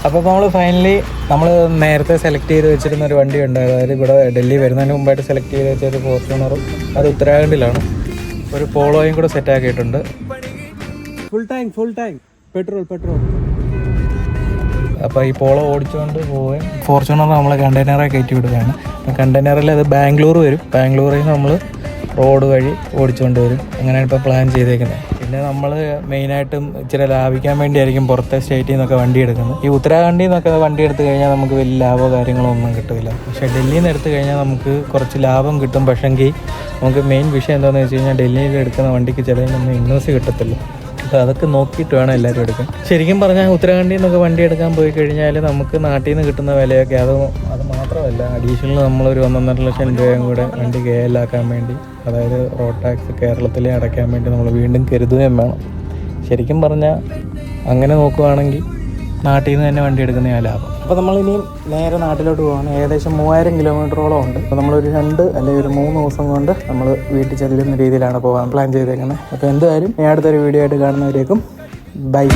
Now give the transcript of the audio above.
അപ്പോൾ നമ്മൾ ഫൈനലി നമ്മൾ നേരത്തെ സെലക്ട് ചെയ്ത് വെച്ചിരുന്ന ഒരു വണ്ടി ഉണ്ട്. അതായത് ഇവിടെ ഡൽഹി വരുന്നതിന് മുമ്പായിട്ട് സെലക്ട് ചെയ്ത് വെച്ചൊരു ഫോർച്യൂണറും അത് ഉത്തരാഖണ്ഡിലാണ്. ഒരു പോളോയും കൂടെ സെറ്റാക്കിയിട്ടുണ്ട്. Full tank petrol. അപ്പോൾ ഈ പോളോ ഓടിച്ചുകൊണ്ട് പോവുകയും ഫോർച്യൂണർ നമ്മൾ കണ്ടെയ്നറെ കയറ്റി വിടുകയാണ്. കണ്ടെയ്നറിൽ അത് ബാംഗ്ലൂർ വരും. ബാംഗ്ലൂരിൽ നിന്ന് നമ്മൾ റോഡ് വഴി ഓടിച്ചുകൊണ്ട് വരും. അങ്ങനെയാണ് ഇപ്പോൾ പ്ലാൻ ചെയ്തേക്കുന്നത്. പിന്നെ നമ്മൾ മെയിനായിട്ടും ഇച്ചിരി ലാഭിക്കാൻ വേണ്ടിയായിരിക്കും പുറത്തെ സ്റ്റേറ്റിൽ നിന്നൊക്കെ വണ്ടി എടുക്കുന്നത്. ഈ ഉത്തരാഖണ്ഡിൽ നിന്നൊക്കെ വണ്ടി എടുത്തു കഴിഞ്ഞാൽ നമുക്ക് വലിയ ലാഭമോ കാര്യങ്ങളോ ഒന്നും കിട്ടില്ല. പക്ഷേ ഡൽഹിയിൽ നിന്ന് എടുത്തു കഴിഞ്ഞാൽ നമുക്ക് കുറച്ച് ലാഭം കിട്ടും. പക്ഷെങ്കിൽ നമുക്ക് മെയിൻ വിഷയം എന്താണെന്ന് വെച്ച് കഴിഞ്ഞാൽ ഡൽഹിയിൽ എടുക്കുന്ന വണ്ടിക്ക് ചിലതിനൊന്നും ഇൻവെസ്റ്റ് കിട്ടത്തില്ല. അപ്പോൾ അതൊക്കെ നോക്കിയിട്ട് വേണം എല്ലാവരും എടുക്കാൻ. ശരിക്കും പറഞ്ഞാൽ ഉത്തരാഖണ്ഡിൽ നിന്നൊക്കെ വണ്ടി എടുക്കാൻ പോയി കഴിഞ്ഞാൽ നമുക്ക് നാട്ടിൽ നിന്ന് കിട്ടുന്ന വിലയൊക്കെ അത് മാത്രമല്ല, അഡീഷണൽ നമ്മളൊരു 1.5 ലക്ഷം രൂപയും കൂടെ വണ്ടി കെയിലാക്കാൻ വേണ്ടി, അതായത് റോഡ് ടാക്സ് കേരളത്തിലെ അടയ്ക്കാൻ വേണ്ടി നമ്മൾ വീണ്ടും കരുതുകയും വേണം. ശരിക്കും പറഞ്ഞാൽ അങ്ങനെ നോക്കുകയാണെങ്കിൽ നാട്ടിൽ നിന്ന് തന്നെ വണ്ടി എടുക്കുന്നതാണ് ലാഭം. അപ്പോൾ നമ്മളിനിയും നേരെ നാട്ടിലോട്ട് പോകണം. ഏകദേശം 3000 കിലോമീറ്ററോളം ഉണ്ട്. അപ്പോൾ നമ്മളൊരു 2 അല്ലെങ്കിൽ ഒരു 3 ദിവസം കൊണ്ട് നമ്മൾ വീട്ടിൽ ചെല്ലുന്ന രീതിയിലാണ് പോകാൻ പ്ലാൻ ചെയ്തേക്കുന്നത്. അപ്പോൾ എന്തായാലും ഞാൻ അടുത്തൊരു വീഡിയോ ആയിട്ട് കാണുന്നവരേക്കും ബൈ.